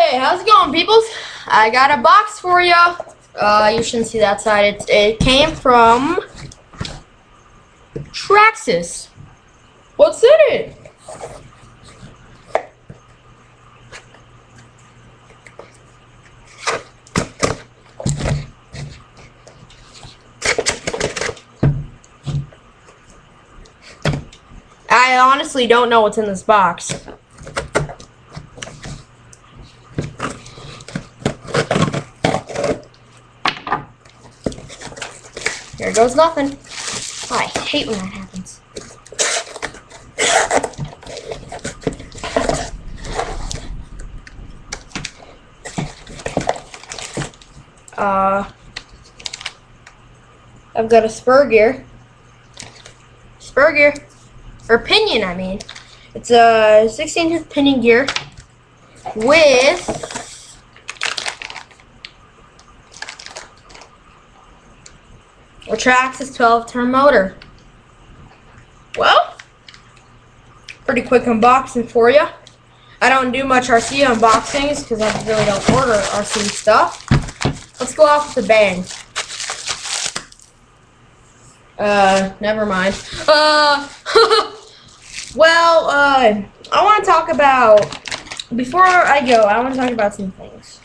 Hey, how's it going, peoples? I got a box for you. You shouldn't see that side. It came from Traxxas. What's in it? I honestly don't know what's in this box. Here goes nothing. Oh, I hate when that happens. I've got a spur gear. Or pinion, I mean. It's a 16-inch pinion gear with a Traxxas 12-turn motor. Well, pretty quick unboxing for you. I don't do much RC unboxings because I really don't order RC stuff. Let's go off with a bang. Never mind. Well, I want to talk about, before I go, I want to talk about some things.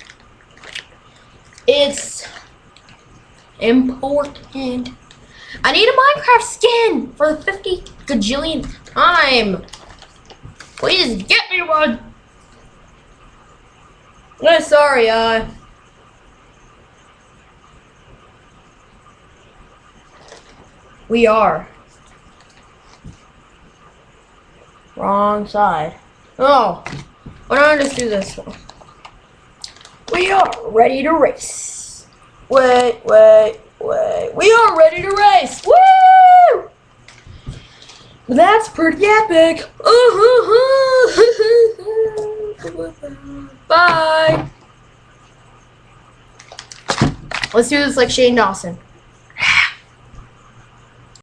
It's important. I need a Minecraft skin for the 50 gajillionth time. Please get me one. Sorry, we are. Wrong side. Oh, why don't I just do this one? We are ready to race. Wait. We are ready to race. Woo! That's pretty epic. Bye. Let's do this like Shane Dawson.